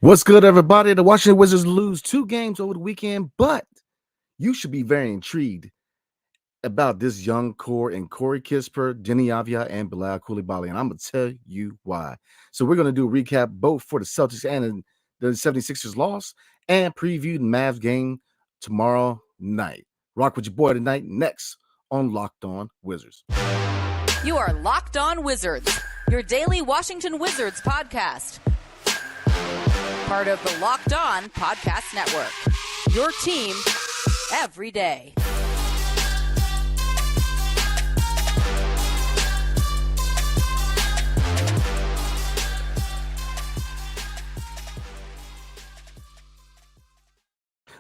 What's good, everybody? The Washington Wizards lose 2 games over the weekend, but you should be very intrigued about this young core in Corey Kispert, Deni and Bilal Coulibaly, and I'm going to tell you why. So we're going to do a recap both for the Celtics and the 76ers loss and preview the Mavs game tomorrow night. Rock with your boy tonight, next on Locked On Wizards. You are Locked On Wizards, your daily Washington Wizards podcast. Part of the Locked On Podcast Network. Your team every day.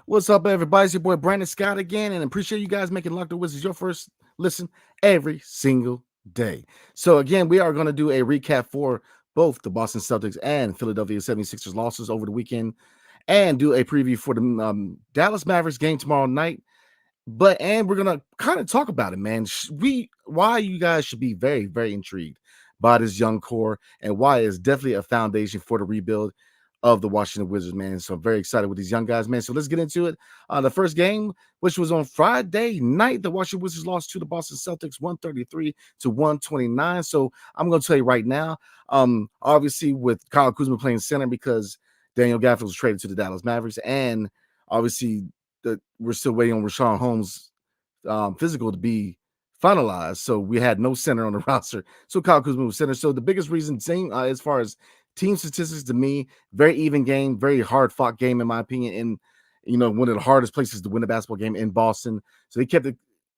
What's up, everybody? It's your boy Brandon Scott again, and appreciate you guys making Locked On Wizards your first listen every single day. So again, we are going to do a recap for both the Boston Celtics and Philadelphia 76ers losses over the weekend, and do a preview for the Dallas Mavericks game tomorrow night. And we're gonna kind of talk about it, man. Why you guys should be very, very intrigued by this young core, and why it's definitely a foundation for the rebuild of the Washington Wizards, man. So I'm very excited with these young guys, man. So let's get into it. The first game, which was on Friday night, the Washington Wizards lost to the Boston Celtics 133-129. So I'm going to tell you right now, obviously with Kyle Kuzma playing center because Daniel Gafford was traded to the Dallas Mavericks, and obviously we're still waiting on Rashawn Holmes' physical to be finalized. So we had no center on the roster. So Kyle Kuzma was center. So the biggest reason, as far as team statistics, to me, very even game, very hard fought game, in my opinion. And, one of the hardest places to win a basketball game in Boston. So they kept it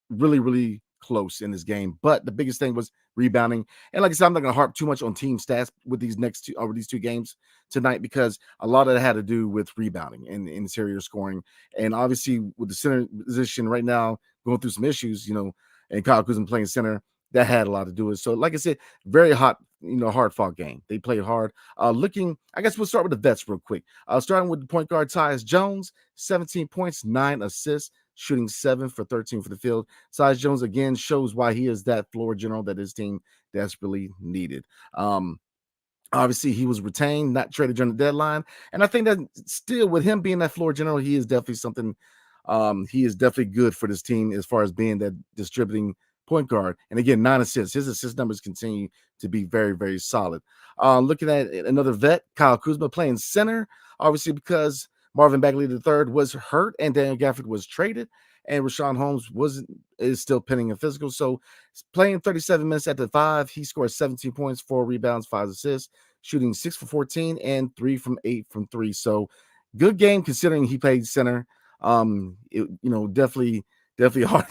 really, really close in this game. But the biggest thing was rebounding. And like I said, I'm not going to harp too much on team stats with these two games tonight, because a lot of it had to do with rebounding and interior scoring. And obviously with the center position right now going through some issues, and Kyle Kuzma playing center, that had a lot to do with it. So, like I said, very hot, hard-fought game. They played hard. I guess we'll start with the vets real quick. Starting with the point guard, Tyus Jones, 17 points, 9 assists, shooting 7 for 13 for the field. Tyus Jones, again, shows why he is that floor general that his team desperately needed. Obviously, he was retained, not traded during the deadline. And I think that still, with him being that floor general, he is definitely something. He is definitely good for this team as far as being that distributing point guard. And again, 9 assists. His assist numbers continue to be very, very solid. Looking at another vet, Kyle Kuzma playing center, obviously because Marvin Bagley III was hurt and Daniel Gafford was traded, and Rashawn Holmes is still pending a physical. So playing 37 minutes at the 5, he scored 17 points, 4 rebounds, 5 assists, shooting 6 for 14 and 3 from 8 from 3. So good game considering he played center. Definitely hard,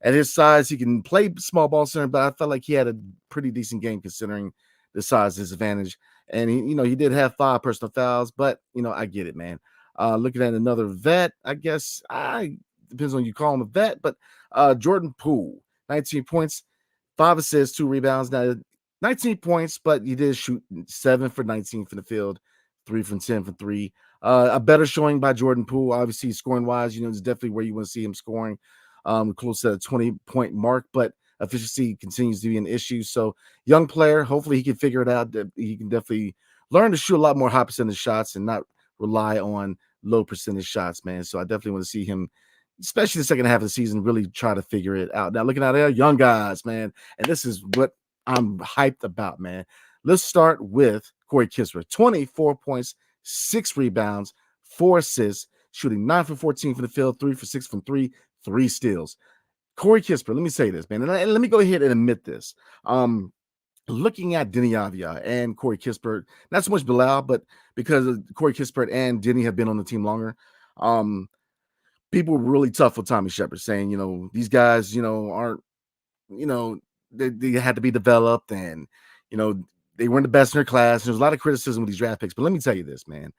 at his size, he can play small ball center, but I felt like he had a pretty decent game considering the size disadvantage. And he did have 5 personal fouls, but I get it, man. Looking at another vet, I guess depends on you call him a vet, but Jordan Poole, 19 points, 5 assists, 2 rebounds. Now 19 points, but he did shoot 7 for 19 from the field, 3 from 10 for 3. A better showing by Jordan Poole, obviously scoring wise. It's definitely where you want to see him scoring. Close to the 20-point mark, but efficiency continues to be an issue. So young player, hopefully he can figure it out. That he can definitely learn to shoot a lot more high percentage shots and not rely on low percentage shots, man. So I definitely want to see him, especially the second half of the season, really try to figure it out. Now looking at there, young guys, man, and this is what I'm hyped about, man. Let's start with Corey Kispert, 24 points, 6 rebounds, 4 assists, shooting 9 for 14 from the field, 3 for 6 from 3. 3 steals. Corey Kispert, let me say this, man, and let me go ahead and admit this. Looking at Deni and Corey Kispert, not so much Bilal, but because Corey Kispert and Deni have been on the team longer, people were really tough with Tommy Shepard, saying, these guys, aren't, they had to be developed, and, they weren't the best in their class. There's a lot of criticism with these draft picks, but let me tell you this, man.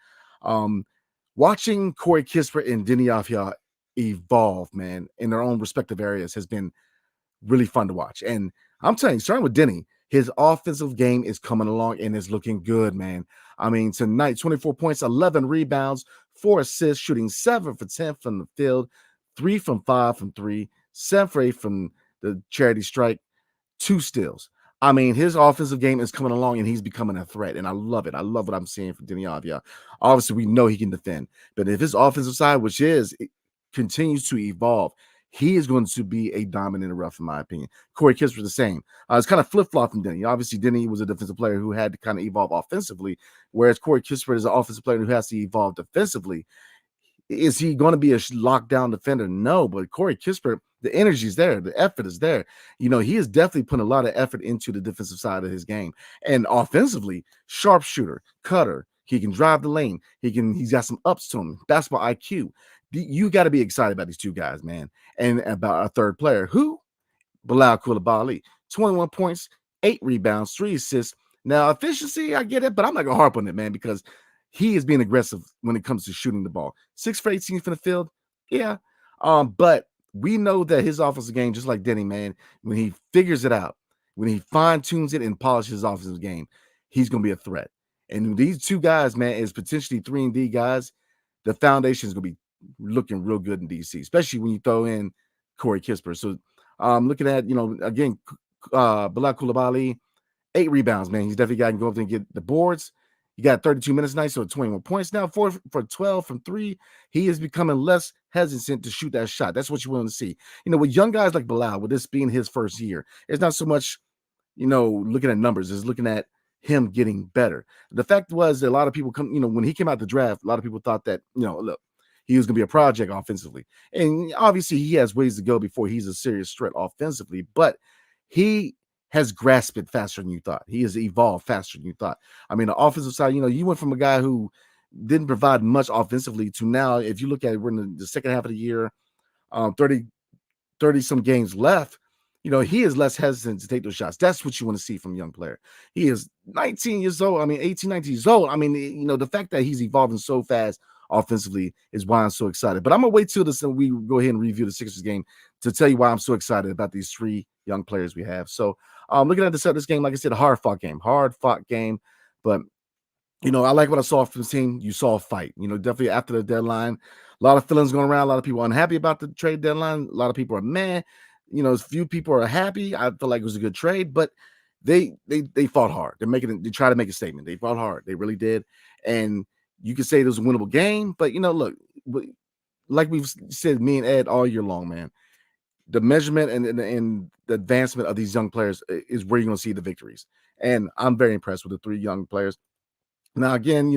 Watching Corey Kispert and Deni evolve, man, in their own respective areas has been really fun to watch. And I'm telling you, starting with Deni, his offensive game is coming along and is looking good, man. I mean, tonight, 24 points, 11 rebounds, 4 assists, shooting 7 for 10 from the field, 3 from 5 from 3, 7 for 8 from the charity strike, 2 steals. I mean, his offensive game is coming along and he's becoming a threat. And I love it. I love what I'm seeing from Deni Avdija. Obviously, we know he can defend, but if his offensive side, which is it continues to evolve, he is going to be a diamond in the rough, in my opinion. Corey Kispert the same. It's kind of flip-flop from Deni. Obviously, Deni was a defensive player who had to kind of evolve offensively, whereas Corey Kispert is an offensive player who has to evolve defensively. Is he going to be a lockdown defender? No, but Corey Kispert, the energy is there, the effort is there. He is definitely putting a lot of effort into the defensive side of his game, and offensively, sharpshooter, cutter. He can drive the lane. He's got some ups to him, basketball IQ. You got to be excited about these two guys, man, and about our third player, who Bilal Coulibaly, 21 points, 8 rebounds, 3 assists. Now, efficiency, I get it, but I'm not going to harp on it, man, because he is being aggressive when it comes to shooting the ball. 6 for 18 from the field. Yeah. But we know that his offensive game, just like Deni, man, when he figures it out, when he fine-tunes it and polishes his offensive game, he's going to be a threat. And these two guys, man, is potentially 3-and-D guys. The foundation is going to be looking real good in DC, especially when you throw in Corey Kispert. So looking at, again, Bilal Coulibaly, 8 rebounds, man. He's definitely got to go up there and get the boards. He got 32 minutes tonight, so 21 points now, 4 for 12 from 3. He is becoming less hesitant to shoot that shot. That's what you want to see. With young guys like Bilal, with this being his first year, it's not so much, looking at numbers. It's looking at him getting better. The fact was that a lot of people when he came out the draft, a lot of people thought that, look, he was going to be a project offensively. And obviously he has ways to go before he's a serious threat offensively, but he has grasped it faster than you thought. He has evolved faster than you thought. I mean, the offensive side, you went from a guy who didn't provide much offensively to now, if you look at it, we're in the second half of the year, 30 some games left. He is less hesitant to take those shots. That's what you want to see from a young player. He is 19 years old. I mean, 18, 19 years old. I mean, the fact that he's evolving so fast offensively is why I'm so excited. But I'm going to wait till we go ahead and review the Sixers game to tell you why I'm so excited about these 3 young players we have. So looking at the Celtics game, like I said, a hard-fought game. But, I like what I saw from the team. You saw a fight. Definitely after the deadline, a lot of feelings going around. A lot of people unhappy about the trade deadline. A lot of people are mad. A few people are happy. I feel like it was a good trade, but they fought hard. They try to make a statement. They fought hard. They really did. And you could say it was a winnable game, but look, like we've said, me and Ed all year long, man, the measurement and the advancement of these young players is where you're going to see the victories. And I'm very impressed with the 3 young players. Now, again,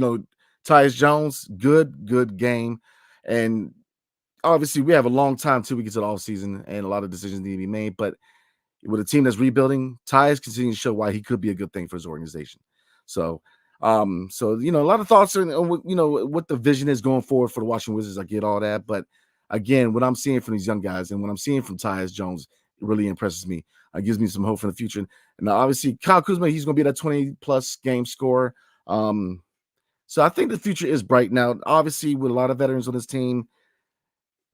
Tyus Jones, good game. And obviously we have a long time till we get to the offseason and a lot of decisions need to be made. But with a team that's rebuilding, Tyus continues to show why he could be a good thing for his organization. So, a lot of thoughts on what the vision is going forward for the Washington Wizards. I get all that, but again, what I'm seeing from these young guys and what I'm seeing from Tyus Jones really impresses me. It gives me some hope for the future. And obviously, Kyle Kuzma, he's going to be that 20-plus game scorer. So I think the future is bright now. Obviously, with a lot of veterans on this team,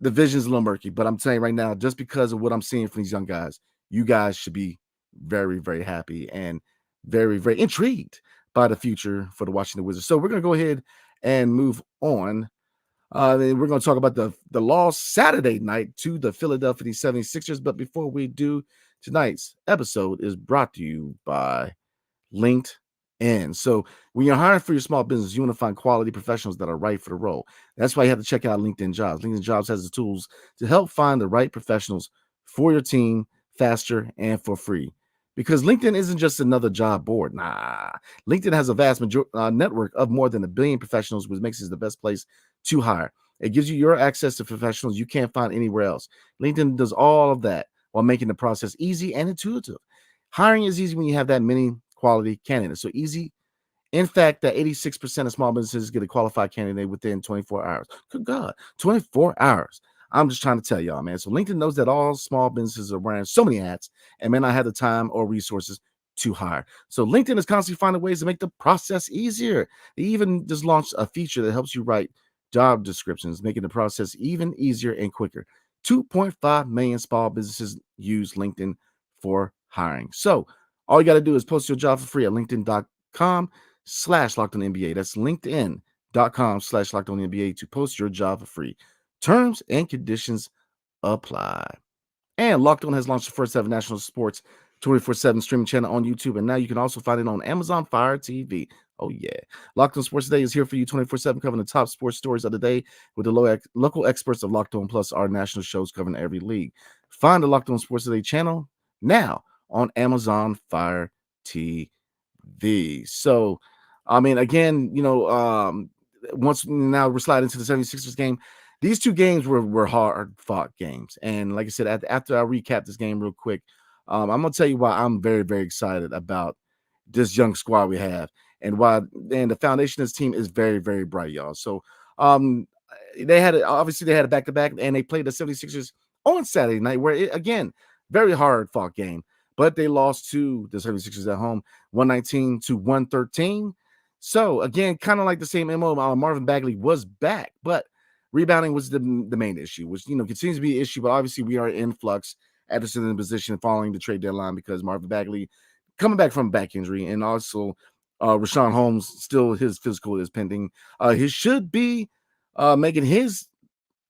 the vision is a little murky. But I'm telling you right now, just because of what I'm seeing from these young guys, you guys should be very, very happy and very, very intrigued by the future for the Washington Wizards. So we're going to go ahead and move on. Then we're going to talk about the loss Saturday night to the Philadelphia 76ers. But before we do, tonight's episode is brought to you by LinkedIn. So when you're hiring for your small business, you want to find quality professionals that are right for the role. That's why you have to check out LinkedIn Jobs. LinkedIn Jobs has the tools to help find the right professionals for your team faster and for free. Because LinkedIn isn't just another job board. Nah, LinkedIn has a vast network of more than 1 billion professionals, which makes it the best place to hire. It gives you your access to professionals you can't find anywhere else. LinkedIn does all of that while making the process easy and intuitive. Hiring is easy when you have that many quality candidates. So easy. In fact, that 86% of small businesses get a qualified candidate within 24 hours. Good God, 24 hours. I'm just trying to tell y'all, man. So LinkedIn knows that all small businesses are wearing so many hats and may not have the time or resources to hire. So LinkedIn is constantly finding ways to make the process easier. They even just launched a feature that helps you write job descriptions, making the process even easier and quicker. 2.5 million small businesses use LinkedIn for hiring. So all you got to do is post your job for free at linkedin.com/LockedOnNBA. That's linkedin.com/LockedOnNBA to post your job for free. Terms and conditions apply. And Locked On has launched the first ever national sports 24/7 streaming channel on YouTube, and now you can also find it on Amazon Fire TV. Oh yeah. Locked On Sports Today is here for you 24/7, covering the top sports stories of the day with the local experts of Locked On Plus, our national shows covering every league. Find the Locked On Sports Today channel now on Amazon Fire TV. So, I mean, again, once now we're sliding into the 76ers game. These two games were hard-fought games. And like I said, after I recap this game real quick, I'm going to tell you why I'm very, very excited about this young squad we have and the foundation of this team is very, very bright, y'all. So they had a back-to-back, and they played the 76ers on Saturday night where, again, very hard-fought game. But they lost to the 76ers at home, 119-113. So, again, kind of like the same MO, Marvin Bagley was back, but rebounding was the main issue, which, continues to be an issue, but obviously we are in flux at the center position following the trade deadline because Marvin Bagley coming back from a back injury, and also Rashawn Holmes, still his physical is pending. He should be making his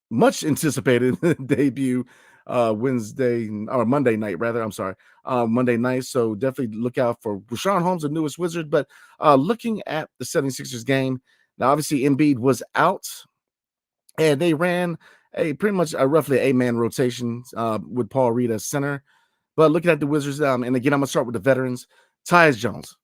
much anticipated debut Monday night, rather. I'm sorry, Monday night. So definitely look out for Rashawn Holmes, the newest Wizard. But looking at the 76ers game, now obviously Embiid was out, and they ran pretty much roughly 8-man rotation with Paul Reed as center. But looking at the Wizards, and again, I'm going to start with the veterans. Tyus Jones,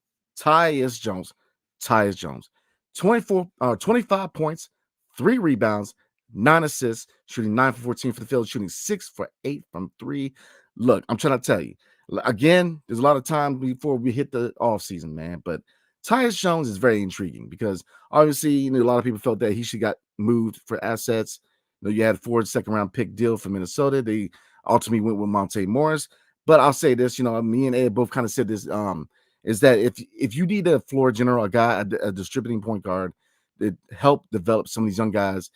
25 points, 3 rebounds, 9 assists, shooting 9 for 14 for the field, shooting 6 for 8 from 3. Look, I'm trying to tell you, again, there's a lot of time before we hit the offseason, man. But Tyus Jones is very intriguing because obviously, a lot of people felt that he should got moved for assets. You had Ford's second-round pick deal from Minnesota. They ultimately went with Monte Morris. But I'll say this, me and Ed both kind of said this, is that if you need a floor general, a guy, a distributing point guard that help develop some of these young guys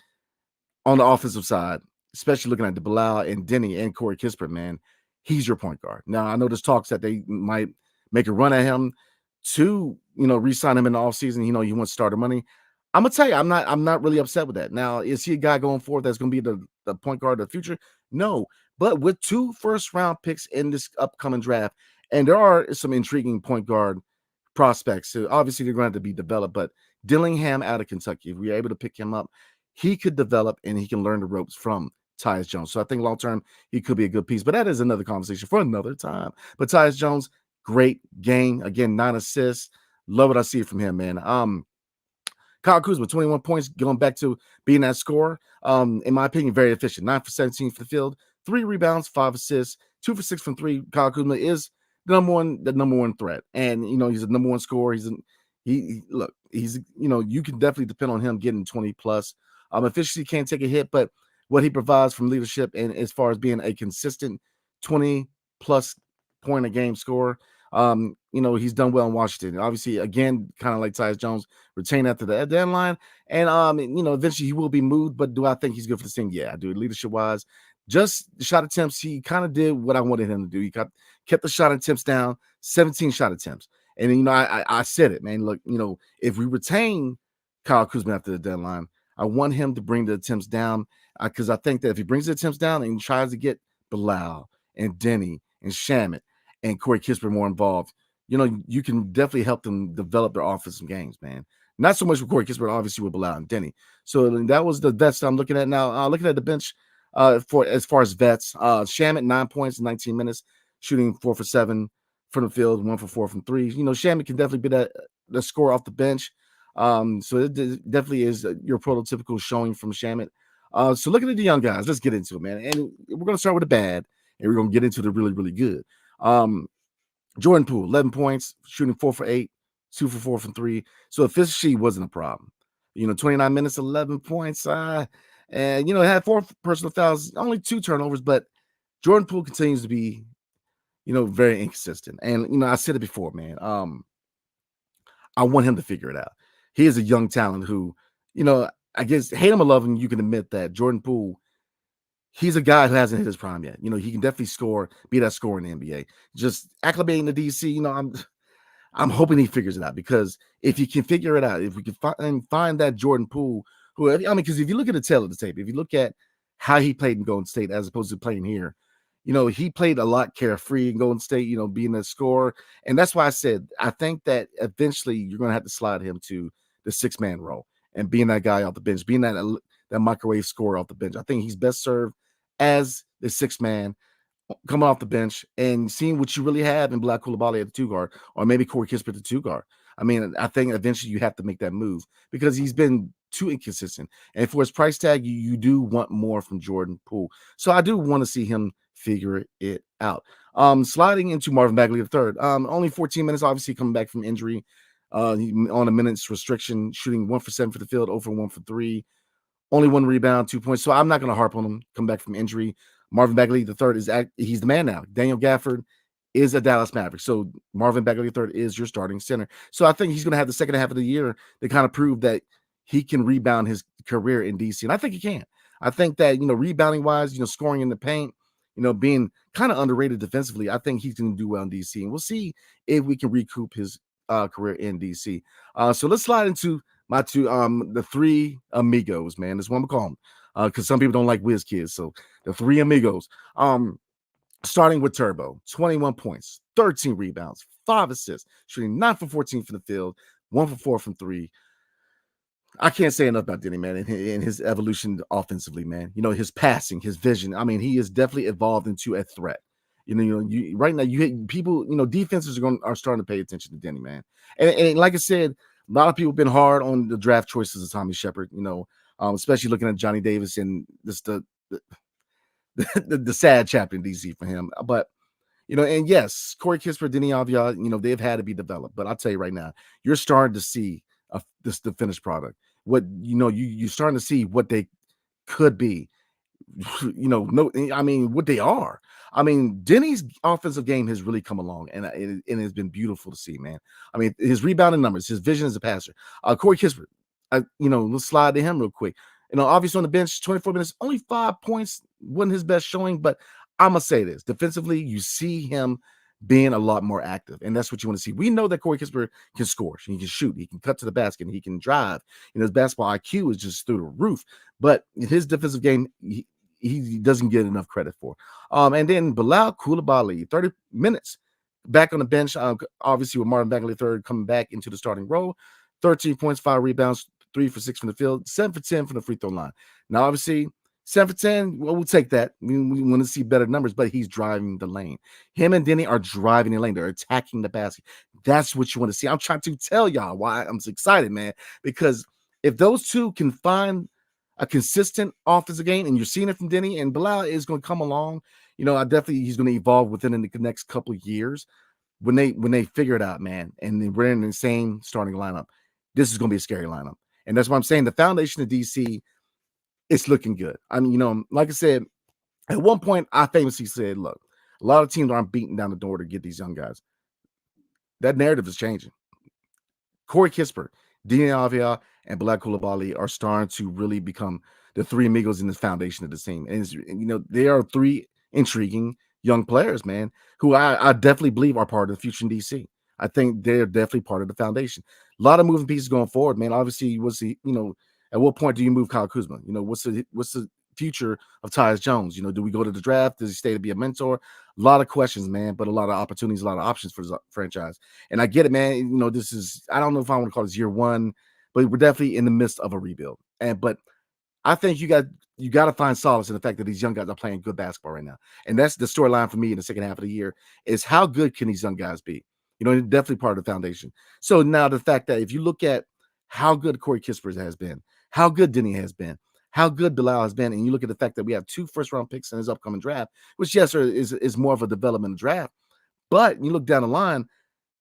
on the offensive side, especially looking at the Bilal and Deni and Corey Kispert, man, he's your point guard. Now, I know there's talks that they might make a run at him to, re-sign him in the offseason. He wants starter money. I'm going to tell you, I'm not really upset with that. Now, is he a guy going forward that's going to be the point guard of the future? No. But with 2 first-round picks in this upcoming draft, and there are some intriguing point guard prospects. So obviously, they're going to have to be developed. But Dillingham out of Kentucky, if we are able to pick him up, he could develop and he can learn the ropes from Tyus Jones. So I think long-term, he could be a good piece. But that is another conversation for another time. But Tyus Jones, great game. Again, 9 assists. Love what I see from him, man. Kyle Kuzma, 21 points, going back to being that scorer. In my opinion, very efficient. 9 for 17 for the field, 3 rebounds, 5 assists, 2 for 6 from 3. Kyle Kuzma is the number one threat. And, he's a number one scorer. You can definitely depend on him getting 20 plus. Efficiency can't take a hit, but what he provides from leadership and as far as being a consistent 20 plus point a game scorer, he's done well in Washington. Obviously, again, kind of like Tyus Jones, retained after the deadline. And, eventually he will be moved. But do I think he's good for this team? Yeah, I do. Leadership-wise, just the shot attempts, he kind of did what I wanted him to do. He kept the shot attempts down, 17 shot attempts. And, I said it, man. Look, if we retain Kyle Kuzma after the deadline, I want him to bring the attempts down because I think that if he brings the attempts down and he tries to get Bilal and Deni and Shamet and Corey Kispert more involved, you can definitely help them develop their offensive games, man. Not so much with Corey Kispert, obviously with Bilal and Deni. So that was the vets I'm looking at now. Looking at the bench for as far as vets, Shamet 9 points in 19 minutes, shooting 4 for 7 from the field, 1 for 4 from 3. Shamet can definitely be the scorer off the bench. So it definitely is your prototypical showing from Shamet. So looking at the young guys, let's get into it, man. And we're going to start with the bad, and we're going to get into the really, really good. Jordan Poole, 11 points, shooting 4 for 8, 2 for 4 from 3. So efficiency wasn't a problem. 29 minutes, 11 points. And, had 4 personal fouls, only 2 turnovers, but Jordan Poole continues to be, very inconsistent. And, I said it before, man. I want him to figure it out. He is a young talent who, I guess, hate him or love him, you can admit that Jordan Poole, he's a guy who hasn't hit his prime yet. He can definitely score, be that scorer in the NBA. Just acclimating to DC, I'm hoping he figures it out because if he can figure it out, if we can find that Jordan Poole, because if you look at the tail of the tape, if you look at how he played in Golden State as opposed to playing here, he played a lot carefree in Golden State, being a scorer. And that's why I said, I think that eventually you're going to have to slide him to the 6-man role and being that guy off the bench, being that microwave scorer off the bench. I think he's best served as the 6-man coming off the bench and seeing what you really have in Bilal Coulibaly at the 2 guard, or maybe Corey Kispert at the 2 guard. I mean, I think eventually you have to make that move because he's been too inconsistent. And for his price tag, you do want more from Jordan Poole. So I do want to see him figure it out. Sliding into Marvin Bagley III. Only 14 minutes, obviously coming back from injury. On a minutes restriction, shooting 1 for 7 for the field, 0 for 1 for 3. Only 1 rebound, 2 points. So I'm not going to harp on him. Come back from injury. Marvin Bagley III he's the man now. Daniel Gafford is a Dallas Maverick. So Marvin Bagley III is your starting center. So I think he's going to have the second half of the year to kind of prove that he can rebound his career in DC. And I think he can. I think that, rebounding wise, scoring in the paint, being kind of underrated defensively, I think he's going to do well in DC. And we'll see if we can recoup his career in DC. So let's slide into my two, the 3 amigos, man. That's what I'm gonna call them. Because some people don't like whiz kids. So the 3 amigos. Starting with Turbo, 21 points, 13 rebounds, 5 assists, shooting 9 for 14 from the field, 1 for 4 from 3. I can't say enough about Deni, man, and his evolution offensively, man. His passing, his vision. I mean, he has definitely evolved into a threat. Right now, people, defenses are starting to pay attention to Deni, man. And like I said, a lot of people have been hard on the draft choices of Tommy Shepard, especially looking at Johnny Davis and this the sad chapter in DC for him. But and yes, Corey Kispert, Deni Avdija, they've had to be developed. But I'll tell you right now, you're starting to see the finished product. What you're starting to see what they could be. What they are. I mean, Deni's offensive game has really come along, and it's been beautiful to see, man. I mean, his rebounding numbers, his vision as a passer. Corey Kispert, let's slide to him real quick. Obviously on the bench, 24 minutes, only 5 points, wasn't his best showing, but I'm going to say this. Defensively, you see him being a lot more active, and that's what you want to see. We know that Corey Kispert can score. He can shoot. He can cut to the basket. He can drive. His basketball IQ is just through the roof, but his defensive game, he doesn't get enough credit for. And then Bilal Coulibaly, 30 minutes back on the bench, obviously with Marvin Bagley III coming back into the starting role, 13 points, 5 rebounds, 3 for 6 from the field, 7 for 10 from the free throw line. Now, obviously, 7 for 10, well, we'll take that. We want to see better numbers, but he's driving the lane. Him and Deni are driving the lane. They're attacking the basket. That's what you want to see. I'm trying to tell y'all why I'm so excited, man, because if those two can find a consistent offensive game, and you're seeing it from Deni, and Bilal is going to come along, he's going to evolve within the next couple of years when they figure it out, man, and we're in the same starting lineup. This is going to be a scary lineup. And that's what I'm saying. The foundation of DC, it's looking good. I mean, like I said, at one point, I famously said, look, a lot of teams aren't beating down the door to get these young guys. That narrative is changing. Corey Kispert, Deni Avdija, and Bilal Coulibaly are starting to really become the 3 amigos in this foundation of the team. And, they are 3 intriguing young players, man, who I definitely believe are part of the future in DC. I think they're definitely part of the foundation. A lot of moving pieces going forward, man. Obviously, at what point do you move Kyle Kuzma? What's the future of Tyus Jones? Do we go to the draft? Does he stay to be a mentor? A lot of questions, man, but a lot of opportunities, a lot of options for the franchise. And I get it, man. This is, I don't know if I want to call this year 1, but we're definitely in the midst of a rebuild. But I think you got to find solace in the fact that these young guys are playing good basketball right now. And that's the storyline for me in the second half of the year is how good can these young guys be? Definitely part of the foundation. So now the fact that if you look at how good Corey Kispert has been, how good Deni has been, how good Bilal has been, and you look at the fact that we have 2 first-round picks in his upcoming draft, which, yes, is more of a development draft, but you look down the line,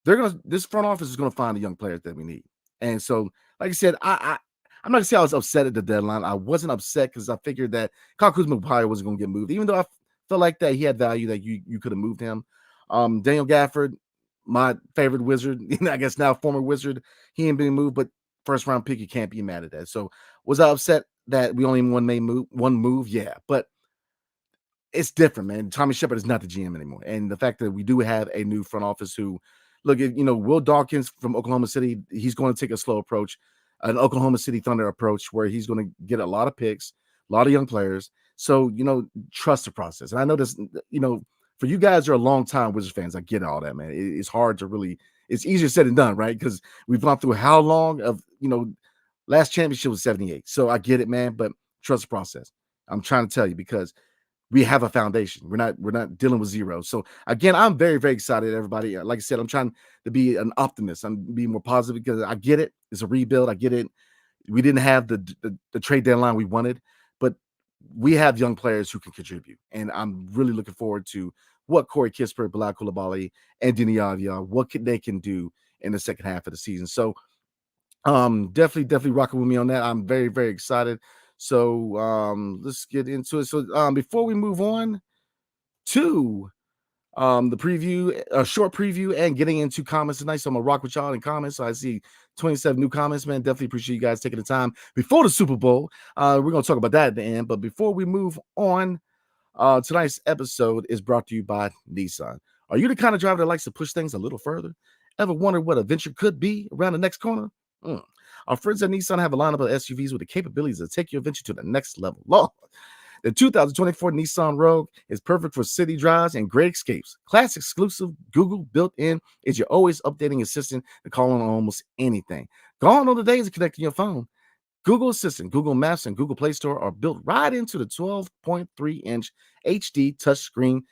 this front office is going to find the young players that we need. And so, like I said, I'm not going to say I was upset at the deadline. I wasn't upset because I figured that Kyle Kuzma probably wasn't going to get moved, even though I felt like that he had value that you could have moved him. Daniel Gafford, my favorite Wizard, I guess now former Wizard, he ain't been moved, but first round pick, you can't be mad at that. So was I upset that we only one move? Yeah, but it's different, man. Tommy Shepard is not the GM anymore. And the fact that we do have a new front office who, look, Will Dawkins from Oklahoma City, he's going to take a slow approach, an Oklahoma City Thunder approach where he's going to get a lot of picks, a lot of young players, So, trust the process. And I know this, for you guys who are long time Wizards fans, I get all that, man. It's hard to really, it's easier said than done, right? Because we've gone through how long of, last championship was 78. So I get it, man, but trust the process. I'm trying to tell you because we have a foundation. We're not dealing with zero. So again, I'm very, very excited, everybody. Like I said, I'm trying to be an optimist. I'm being more positive because I get it. It's a rebuild. I get it. We didn't have the trade deadline we wanted, but we have young players who can contribute. And I'm really looking forward to what Corey Kispert, Bilal Coulibaly, and Deni what they can do in the second half of the season. So definitely rocking with me on that. I'm very, very excited. So let's get into it. So before we move on to the preview, a short preview, and getting into comments tonight. So I'm gonna rock with y'all in comments. So I see 27 new comments, man. Definitely appreciate you guys taking the time before the Super Bowl. We're gonna talk about that at the end. But before we move on, tonight's episode is brought to you by Nissan. Are you the kind of driver that likes to push things a little further? Ever wondered what a venture could be around the next corner? Our friends at Nissan have a lineup of SUVs with the capabilities to take your adventure to the next level. Lord. The 2024 Nissan Rogue is perfect for city drives and great escapes. Class exclusive Google built-in is your always updating assistant to call on almost anything. Gone are the days of connecting your phone. Google Assistant, Google Maps, and Google Play Store are built right into the 12.3-inch HD touchscreen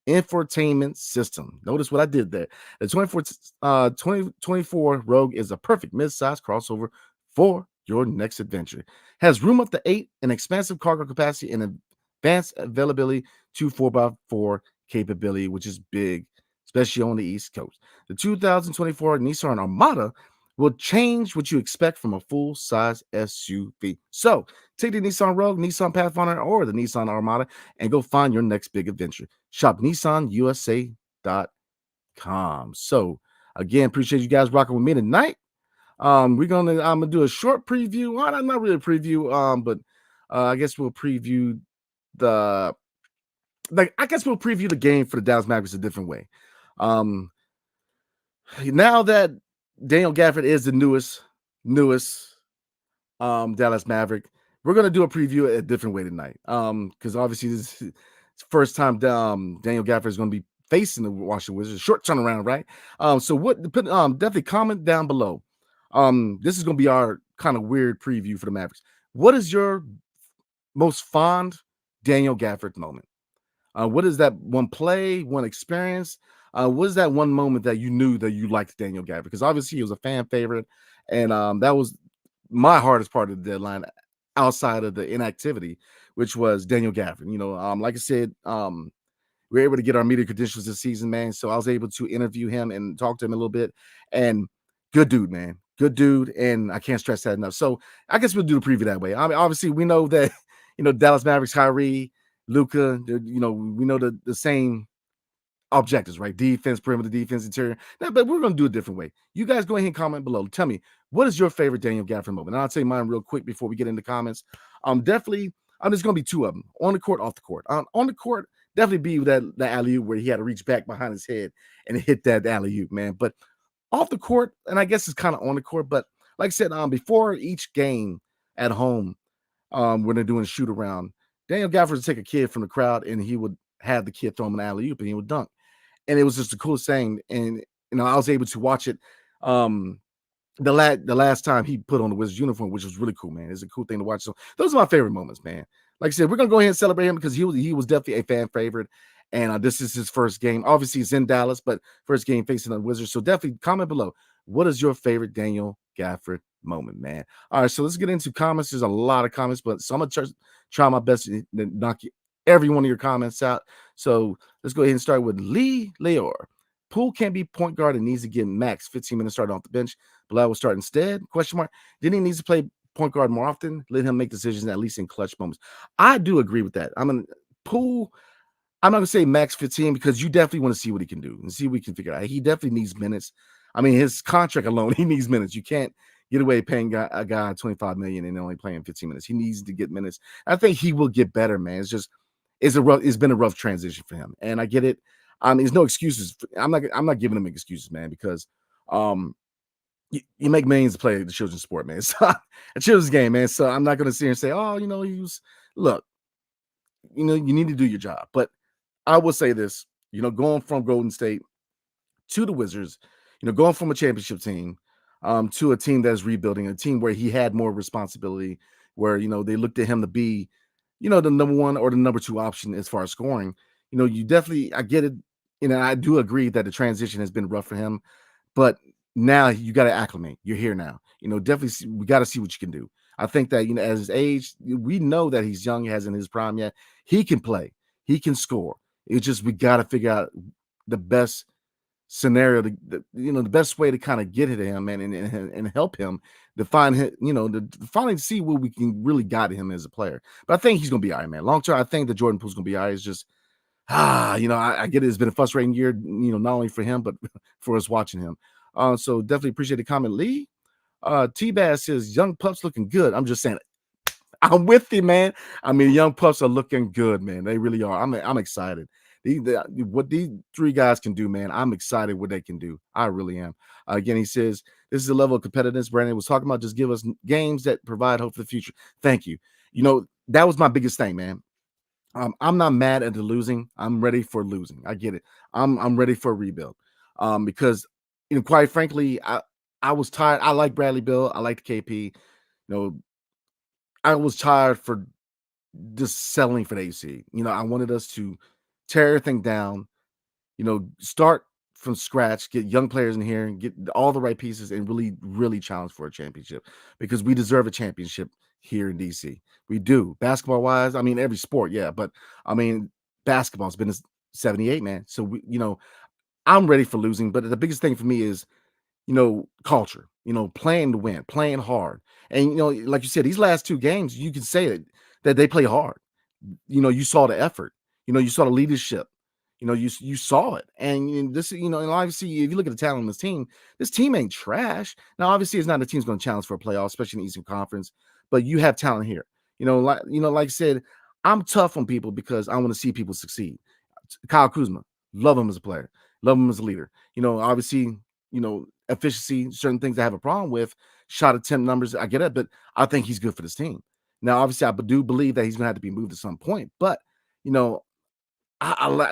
infotainment system. Notice what I did there. The 2024 Rogue is a perfect mid-size crossover for your next adventure. Has room up to 8, an expansive cargo capacity, and advanced availability to 4x4 capability, which is big, especially on the East Coast. The 2024 Nissan Armada will change what you expect from a full-size SUV. So take the Nissan Rogue, Nissan Pathfinder, or the Nissan Armada and go find your next big adventure. Shop NissanUSA.com. So again, appreciate you guys rocking with me tonight. I'm gonna do a short preview. Well, not really a preview, but I guess we'll preview the game for the Dallas Mavericks a different way. Now that Daniel Gafford is the newest Dallas Maverick, we're gonna do a preview a different way tonight. Because obviously this is the first time Daniel Gafford is gonna be facing the Washington Wizards. Short turnaround, right? So definitely comment down below. This is gonna be our kind of weird preview for the Mavericks. What is your most fond Daniel Gafford moment? What is that one play, one experience? What is that one moment that you knew that you liked Daniel Gafford? Because obviously he was a fan favorite, and that was my hardest part of the deadline outside of the inactivity, which was Daniel Gafford. Like I said, we were able to get our media credentials this season, man. So I was able to interview him and talk to him a little bit. And good dude, man. Good dude. And I can't stress that enough. So I guess we'll do the preview that way. I mean, obviously, we know that, Dallas Mavericks, Kyrie, Luka, we know the same objectives, right? Defense, perimeter defense, interior. Now, but we're going to do it a different way. You guys go ahead and comment below. Tell me, what is your favorite Daniel Gafford moment? And I'll tell you mine real quick before we get into comments. There's going to be two of them, on the court, off the court. On the court, definitely be that alley-oop where he had to reach back behind his head and hit that alley-oop, man. But off the court, and I guess it's kind of on the court, but like I said, before each game at home, when they're doing a shoot around, Daniel Gafford would take a kid from the crowd and he would have the kid throw him an alley-oop and he would dunk. And it was just the coolest thing. And, I was able to watch it the last time he put on the Wizards uniform, which was really cool, man. It's a cool thing to watch. So those are my favorite moments, man. Like I said, we're going to go ahead and celebrate him because he was definitely a fan favorite. And this is his first game. Obviously, it's in Dallas, but first game facing the Wizards. So definitely comment below. What is your favorite Daniel Gafford moment, man? All right, so let's get into comments. There's a lot of comments, but so I'm going to try my best to knock every one of your comments out. So let's go ahead and start with Lee Leor. Poole can't be point guard and needs to get max 15 minutes starting off the bench. Bilal will start instead? Then he needs to play point guard more often. Let him make decisions at least in clutch moments. I do agree with that. Poole, I'm not going to say max 15 because you definitely want to see what he can do and see what he can figure out. He definitely needs minutes. I mean, his contract alone, he needs minutes. You can't get away paying a guy $25 million and only playing 15 minutes. He needs to get minutes. I think he will get better, man. It's been a rough transition for him. And I get it. There's no excuses. I'm not giving him excuses, man, because you make millions to play the children's sport, man. It's a children's game, man. So I'm not going to sit here and say, look, you need to do your job. But I will say this, going from Golden State to the Wizards, going from a championship team to a team that's rebuilding, a team where he had more responsibility, where, they looked at him to be, the number one or the number two option as far as scoring. You definitely, I get it. I do agree that the transition has been rough for him, but now you got to acclimate. You're here now. Definitely we got to see what you can do. I think that, as his age, we know that he's young, he hasn't his prime yet. He can play. He can score. It's just we got to figure out the best scenario, the best way to kind of get it to him and help him to find him, to finally see what we can really guide him as a player. But I think he's going to be all right, man. Long term, I think the Jordan Poole's going to be all right. It's just, I get it. It's been a frustrating year, not only for him, but for us watching him. So definitely appreciate the comment, Lee. T-Bass says, young pups looking good. I'm just saying, I'm with you, man. I mean, young pups are looking good, man. They really are. I'm excited. What these three guys can do, man, I'm excited what they can do. I really am. Again, he says, this is the level of competitiveness Brandon was talking about. Just give us games that provide hope for the future. Thank you. That was my biggest thing, man. I'm not mad at the losing. I'm ready for losing. I get it. I'm ready for a rebuild. Because, quite frankly, I was tired. I like Bradley Beal. I like the KP. I was tired for just settling for the AC. I wanted us to tear everything down, start from scratch, get young players in here and get all the right pieces and really, really challenge for a championship, because we deserve a championship here in DC. We do. Basketball wise, I mean, every sport, yeah, but I mean, basketball's been a 78, man. So I'm ready for losing, but the biggest thing for me is, culture, playing to win, playing hard. And, like you said, these last two games, you can say that they play hard. You saw the effort, you saw the leadership, you saw it. And this, and obviously, if you look at the talent on this team ain't trash. Now, obviously, it's not a team's going to challenge for a playoff, especially in the Eastern Conference, but you have talent here. Like I said, I'm tough on people because I want to see people succeed. Kyle Kuzma, love him as a player, love him as a leader. Obviously, efficiency, certain things I have a problem with, shot attempt numbers, I get it, but I think he's good for this team. Now, obviously, I do believe that he's going to have to be moved at some point, but,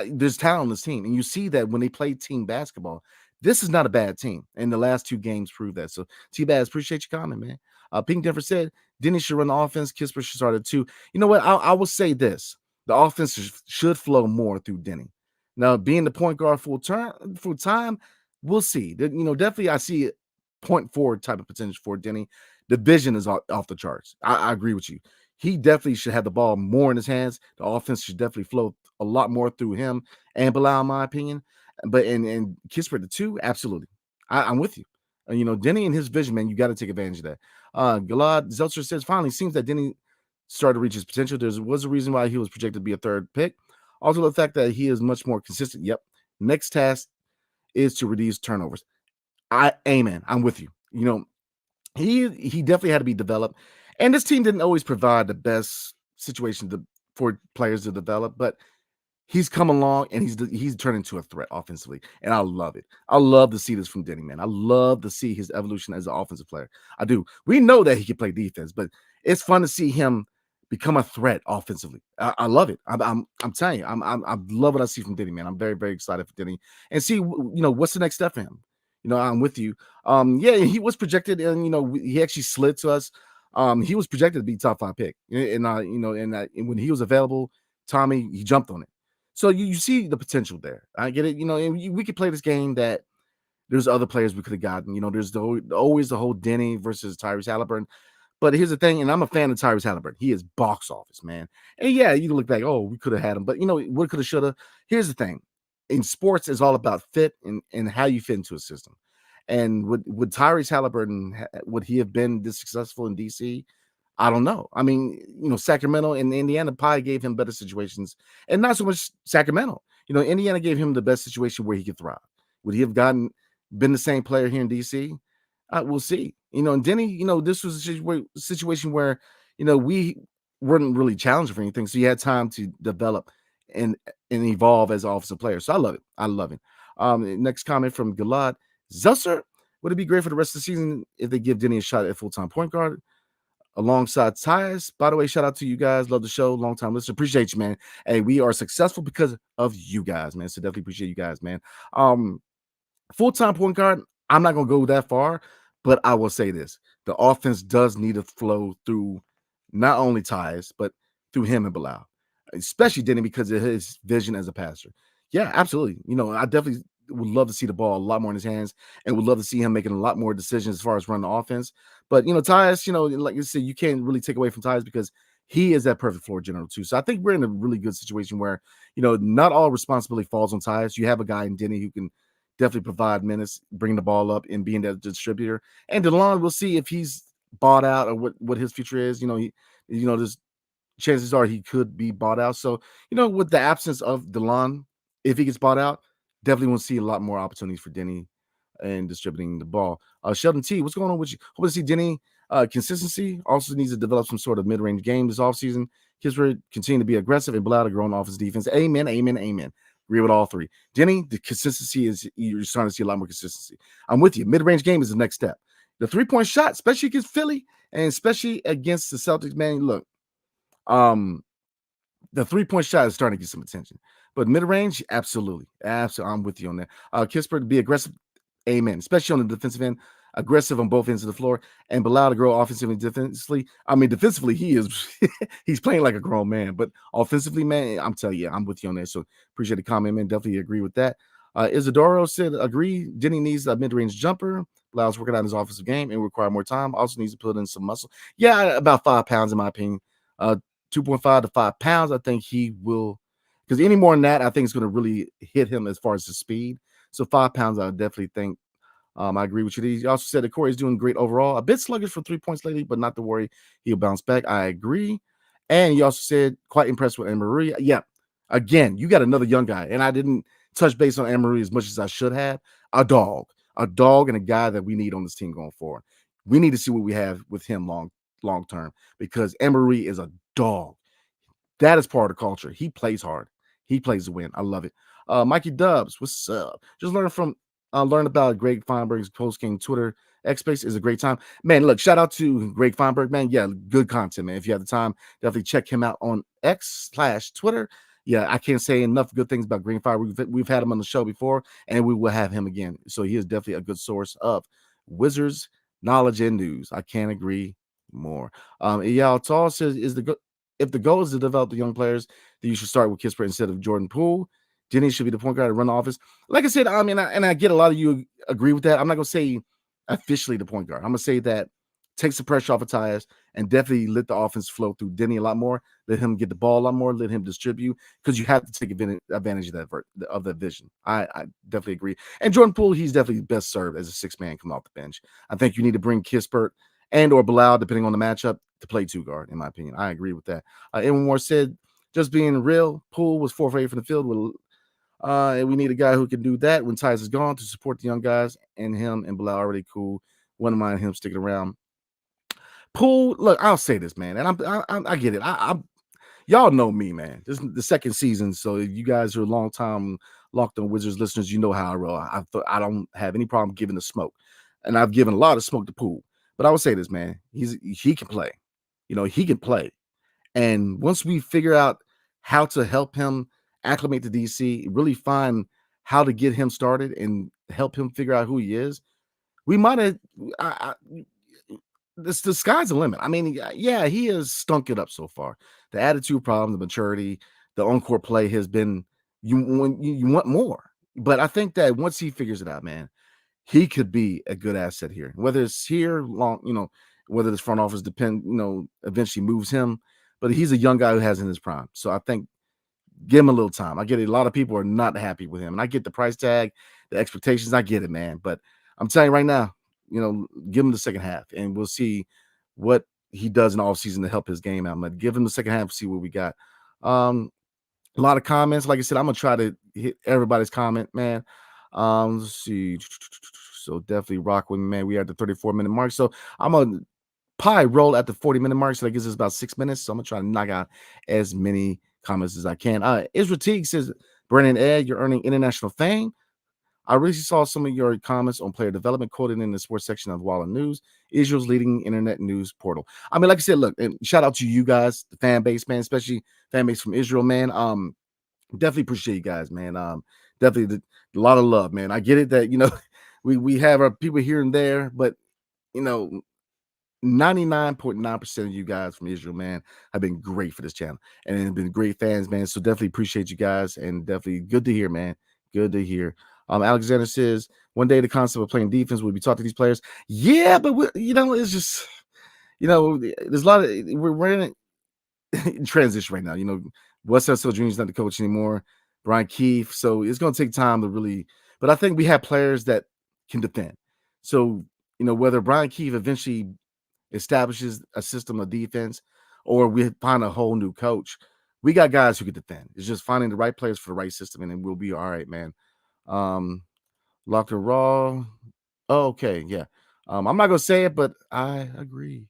there's talent on this team, and you see that when they play team basketball. This is not a bad team, and the last two games prove that. So, T-Baz, appreciate your comment, man. Pink Denver said, Deni should run the offense. Kispert should start it too. You know what? I will say this. The offense should flow more through Deni. Now, being the point guard full time, we'll see. Definitely I see a point forward type of potential for Deni. The vision is off the charts. I agree with you. He definitely should have the ball more in his hands. The offense should definitely flow a lot more through him and Bilal, in my opinion. But and Kispert, the two, absolutely. I'm with you. Deni and his vision, man, you got to take advantage of that. Galad Zeltzer says, finally, seems that Deni started to reach his potential. There was a reason why he was projected to be a third pick. Also, the fact that he is much more consistent. Yep. Next task is to reduce turnovers. Amen. I'm with you. He definitely had to be developed. And this team didn't always provide the best situation for players to develop, but he's come along and he's turned into a threat offensively, and I love it. I love to see this from Deni, man. I love to see his evolution as an offensive player. I do. We know that he can play defense, but it's fun to see him become a threat offensively. I love it. I'm telling you, I love what I see from Deni, man. I'm very, very excited for Deni and see what's the next step for him. I'm with you. Yeah, he was projected, and he actually slid to us. He was projected to be top 5 pick, and when he was available, Tommy, he jumped on it. So you see the potential there. I get it. And we could play this game that there's other players we could have gotten. There's always the whole Deni versus Tyrese Halliburton. But here's the thing, and I'm a fan of Tyrese Halliburton. He is box office, man. And yeah, you can look back, we could have had him. But what could have, should have. Here's the thing. In sports, it's all about fit and how you fit into a system. And would Tyrese Halliburton, would he have been this successful in DC? I don't know. I mean, Sacramento and Indiana probably gave him better situations, and not so much Sacramento. Indiana gave him the best situation where he could thrive. Would he have been the same player here in DC? We'll see. And Deni, this was a situation where, we weren't really challenging for anything, so he had time to develop and evolve as an offensive player. So I love it. I love it. Next comment from Galad Zusser. Would it be great for the rest of the season if they give Deni a shot at full-time point guard? alongside Tyus. By the way, shout out to you guys. Love the show. Long time listener. Appreciate you, man. Hey, we are successful because of you guys, man. So definitely appreciate you guys, man. Full-time point guard, I'm not going to go that far, but I will say this. The offense does need to flow through not only Tyus, but through him and Bilal, especially Deni because of his vision as a passer. Yeah, absolutely. I definitely would love to see the ball a lot more in his hands and would love to see him making a lot more decisions as far as running the offense. But, Tyus, like you said, you can't really take away from Tyus because he is that perfect floor general too. So I think we're in a really good situation where, not all responsibility falls on Tyus. You have a guy in Deni who can definitely provide minutes, bringing the ball up and being that distributor. And DeLon, we'll see if he's bought out or what his future is. There's chances are he could be bought out. So, with the absence of DeLon, if he gets bought out, definitely want to see a lot more opportunities for Deni and distributing the ball. Sheldon T, what's going on with you? Hope to see Deni consistency. Also needs to develop some sort of mid-range game this offseason. Kispert continue to be aggressive and Bilal to grow on offense defense. Amen, amen, amen. Agree with all three. Deni, the consistency is you're starting to see a lot more consistency. I'm with you. Mid-range game is the next step. The three-point shot, especially against Philly and especially against the Celtics, man. Look, the three-point shot is starting to get some attention. But mid-range, absolutely. Absolutely. I'm with you on that. Kispert to be aggressive. Amen. Especially on the defensive end. Aggressive on both ends of the floor, and Bilal to grow offensively and defensively. I mean, defensively, he's playing like a grown man, but offensively, man, I'm telling you, I'm with you on that. So appreciate the comment, man. Definitely agree with that. Isidoro said, agree. Deni needs a mid-range jumper. Bilal's working on his offensive game and require more time. Also needs to put in some muscle. Yeah, about 5 pounds in my opinion. 2.5 to 5 pounds. I think he will, because any more than that, I think it's going to really hit him as far as the speed. So 5 pounds, I would definitely think. I agree with you. He also said that Corey's doing great overall. A bit sluggish for 3 points lately, but not to worry. He'll bounce back. I agree. And he also said quite impressed with Anne-Marie. Yeah, again, you got another young guy. And I didn't touch base on Anne-Marie as much as I should have. A dog and a guy that we need on this team going forward. We need to see what we have with him long term because Anne-Marie is a dog. That is part of the culture. He plays hard. He plays to win. I love it. Mikey Dubs, what's up? Just learn about Greg Feinberg's post-game Twitter X Space is a great time. Man, look, shout out to Greg Feinberg, man. Yeah, good content, man. If you have the time, definitely check him out on X/Twitter. Yeah, I can't say enough good things about Greg Feinberg. We've had him on the show before, and we will have him again. So he is definitely a good source of Wizards knowledge and news. I can't agree more. Eyal Tall says, if the goal is to develop the young players, then you should start with Kispert instead of Jordan Poole. Deni should be the point guard to run the offense. Like I said, I mean, I get a lot of you agree with that. I'm not going to say officially the point guard. I'm going to say that takes the pressure off of Tyus and definitely let the offense flow through Deni a lot more. Let him get the ball a lot more. Let him distribute because you have to take advantage of that vision. I definitely agree. And Jordan Poole, he's definitely best served as a six-man coming off the bench. I think you need to bring Kispert and or Bilal, depending on the matchup, to play two guard, in my opinion. I agree with that. Anyone more said, just being real, Poole was 4 for 8 from the field with and we need a guy who can do that when Tyus is gone to support the young guys, and him and Bilal already cool. Wouldn't mind him sticking around. Poole, look, I'll say this, man, and I get it. Y'all know me, man. This is the second season, so you guys are long time Locked On Wizards listeners. You know how I roll. I don't have any problem giving the smoke, and I've given a lot of smoke to Poole. But I would say this, man, he can play. He can play, and once we figure out how to help him acclimate to DC, really find how to get him started and help him figure out who he is, we might have the sky's the limit. I mean, yeah, he has stunk it up so far. The attitude problem, the maturity, the on-court play has been you want more. But I think that once he figures it out, man, he could be a good asset here. Whether it's here whether this front office eventually moves him, but he's a young guy who has in his prime. So I think give him a little time. I get it. A lot of people are not happy with him. And I get the price tag, the expectations. I get it, man. But I'm telling you right now, give him the second half. And we'll see what he does in the offseason to help his game out. But give him the second half, see what we got. A lot of comments. Like I said, I'm going to try to hit everybody's comment, man. Let's see. So definitely rock with me, man. We are at the 34-minute mark. So I'm going to probably roll at the 40-minute mark. So that gives us about 6 minutes. So I'm going to try to knock out as many comments as I can. Israel Teague says, Brandon Ed, you're earning international fame. I recently saw some of your comments on player development quoted in the sports section of Wall and News, Israel's leading internet news portal. I mean, like I said, look, and shout out to you guys, the fan base, man, especially fan base from Israel, man. Definitely appreciate you guys, man. Definitely a lot of love, man. I get it that we have our people here and there, but you know, 99.9% of you guys from Israel, man, have been great for this channel and have been great fans, man. So definitely appreciate you guys and definitely good to hear, man. Good to hear. Alexander says one day the concept of playing defense will be taught to these players. Yeah, but it's just there's a lot of we're in transition right now. Wes Unseld Jr. is not the coach anymore. Brian Keefe. So it's going to take time to really. But I think we have players that can defend. So whether Brian Keefe eventually establishes a system of defense or we find a whole new coach, we got guys who can defend. It's just finding the right players for the right system, and then we'll be all right, man. Locked and Raw. Oh, okay, yeah. I'm not gonna say it, but I agree.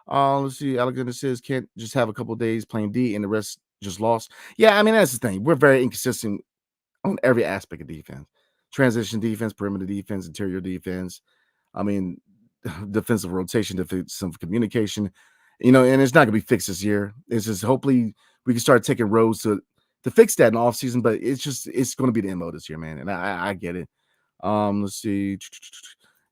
Let's see. Alexander says can't just have a couple of days playing D and the rest just lost. Yeah, I mean that's the thing. We're very inconsistent on every aspect of defense. Transition defense, perimeter defense, interior defense. I mean, defensive rotation, defensive communication, and it's not gonna be fixed this year. It's just hopefully we can start taking roads to fix that in the offseason, but it's gonna be the MO this year, man. And I get it. Let's see.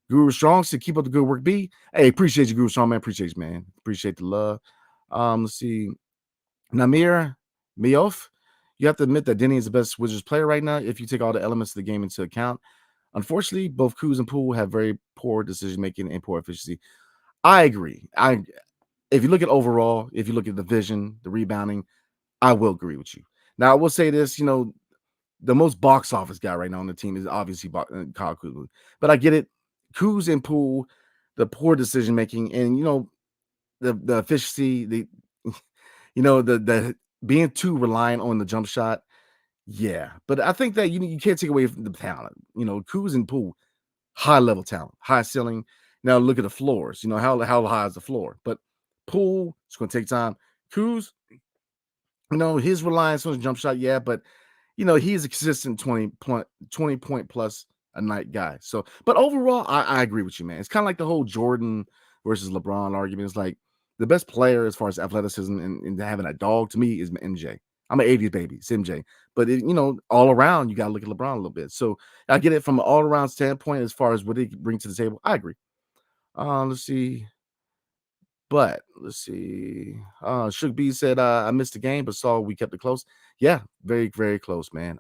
Guru Strong said, keep up the good work, B. Hey, appreciate you, Guru Strong, man. Appreciate you, man. Appreciate the love. Let's see. Namir Miof, you have to admit that Deni is the best Wizards player right now if you take all the elements of the game into account. Unfortunately, both Kuz and Poole have very poor decision-making and poor efficiency. I agree. If you look at overall, if you look at the vision, the rebounding, I will agree with you. Now, I will say this, the most box office guy right now on the team is obviously Kyle Kuzma. But I get it. Kuz and Poole, the poor decision-making, and, the efficiency, the being too reliant on the jump shot. Yeah, but I think that you can't take away from the talent. Kuz and Poole, high level talent, high ceiling. Now look at the floors. How high is the floor? But Poole, it's going to take time. Kuz, his reliance on the jump shot, yeah, but he's a consistent 20 point plus a night guy. So, but overall, I agree with you, man. It's kind of like the whole Jordan versus LeBron argument. It's like the best player as far as athleticism and having a dog to me is MJ. I'm an 80s baby, it's MJ. But all around, you got to look at LeBron a little bit. So I get it from an all-around standpoint as far as what they bring to the table. I agree. Let's see. Shook B said, I missed the game, but saw we kept it close. Yeah, very, very close, man.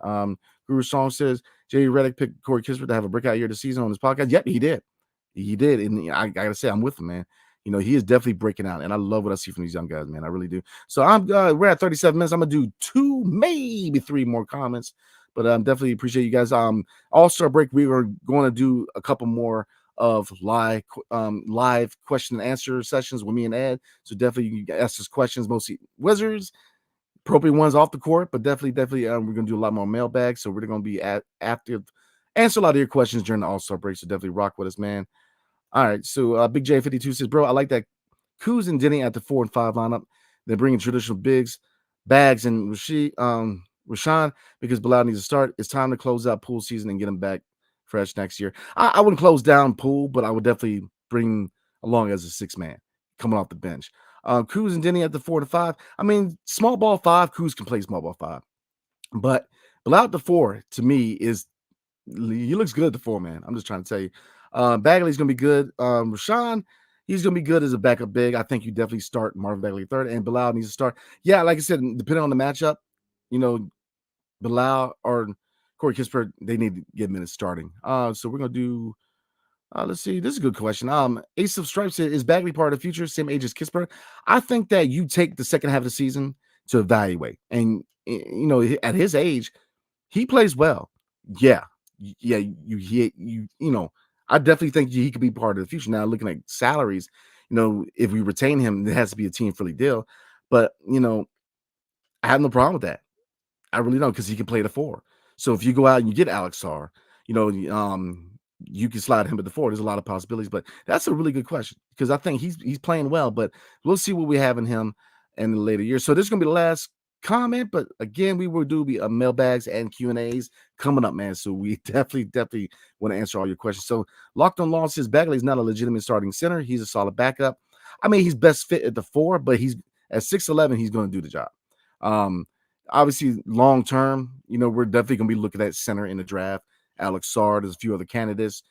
Guru Song says, J.D. Redick picked Corey Kispert to have a breakout year this season on his podcast. Yep, he did. He did. And I got to say, I'm with him, man. He is definitely breaking out, and I love what I see from these young guys, man. I really do. So we're at 37 minutes. I'm going to do 2, maybe 3 more comments, but definitely appreciate you guys. All-Star break, we are going to do a couple more of live question and answer sessions with me and Ed. So definitely you can ask us questions, mostly Wizards, appropriate ones off the court, but definitely we're gonna do a lot more mailbags. So we're gonna be active, answer a lot of your questions during the All-Star break. So definitely rock with us, man. All right. So Big J52 says, bro, I like that Kuz and Deni at the 4 and 5 lineup. They're bringing traditional bigs, Bags, and Rashawn because Bilal needs to start. It's time to close out pool season and get him back fresh next year. I wouldn't close down Poole, but I would definitely bring along as a 6-man coming off the bench. Kuz and Deni at the 4 to 5. I mean, small ball 5, Kuz can play small ball 5. But Bilal at the 4, to me, he looks good at the 4, man. I'm just trying to tell you. Bagley's going to be good. Rashawn, he's going to be good as a backup big. I think you definitely start Marvin Bagley 3rd, and Bilal needs to start. Yeah, like I said, depending on the matchup, Bilal or Corey Kispert, they need to get minutes starting. So we're going to do, let's see. This is a good question. Ace of Stripes said, is Bagley part of the future? Same age as Kispert? I think that you take the second half of the season to evaluate. And, at his age, he plays well. Yeah. Yeah. I definitely think he could be part of the future. Now, looking at salaries, if we retain him, it has to be a team-friendly deal. But, I have no problem with that. I really don't, because he can play the 4. So if you go out and you get Alex Sarr, you can slide him at the 4. There's a lot of possibilities, but that's a really good question because I think he's playing well. But we'll see what we have in him in the later years. So this is gonna be the last comment, but again, we will do mailbags and Q&As coming up, man. So we definitely want to answer all your questions. So Locked On Law says Bagley's not a legitimate starting center. He's a solid backup. I mean, he's best fit at the 4, but he's at 6'11", he's going to do the job. Obviously, long term, we're definitely going to be looking at center in the draft. Alex Sarr, there's a few other candidates.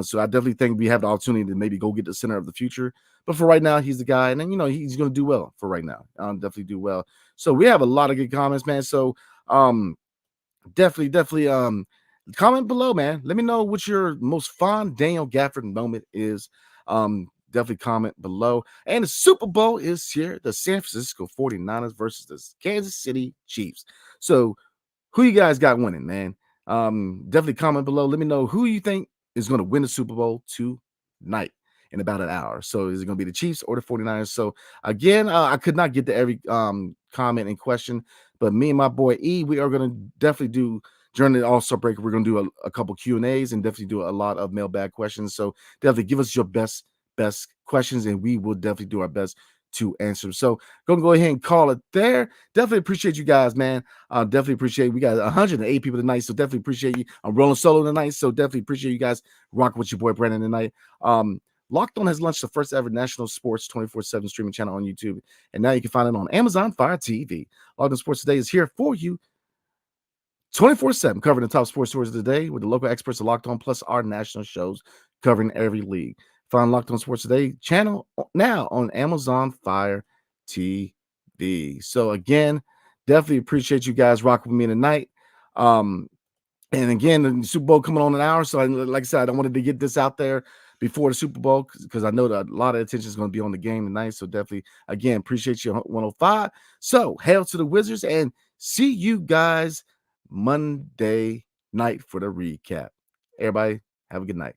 So I definitely think we have the opportunity to maybe go get the center of the future. But for right now, he's the guy. And then, he's going to do well for right now. Definitely do well. So we have a lot of good comments, man. So definitely comment below, man. Let me know what your most fond Daniel Gafford moment is. Definitely comment below. And the Super Bowl is here. The San Francisco 49ers versus the Kansas City Chiefs. So who you guys got winning, man? Definitely comment below. Let me know who you think is going to win the Super Bowl tonight in about an hour. So is it going to be the Chiefs or the 49ers? So again, I could not get to every comment and question, but me and my boy E, we are going to definitely do during the All-Star break. We're going to do a couple Q&As and definitely do a lot of mailbag questions. So definitely give us your best questions, and we will definitely do our best to answer them. So go ahead and call it there. Definitely appreciate you guys, man. Definitely appreciate. We got 108 people tonight, so definitely appreciate you. I'm rolling solo tonight, so definitely appreciate you guys rocking with your boy Brandon tonight. Locked On has launched the first ever national sports 24/7 streaming channel on YouTube, and now you can find it on Amazon Fire TV. Locked On Sports Today is here for you 24/7, covering the top sports stories of the day with the local experts of Locked On, plus our national shows covering every league. Find Locked On Sports Today channel now on Amazon Fire TV. So again, definitely appreciate you guys rocking with me tonight. And again, the Super Bowl coming on an hour. So like I said, I wanted to get this out there before the Super Bowl because I know that a lot of attention is going to be on the game tonight. So definitely, again, appreciate you 105. So hail to the Wizards and see you guys Monday night for the recap. Everybody have a good night.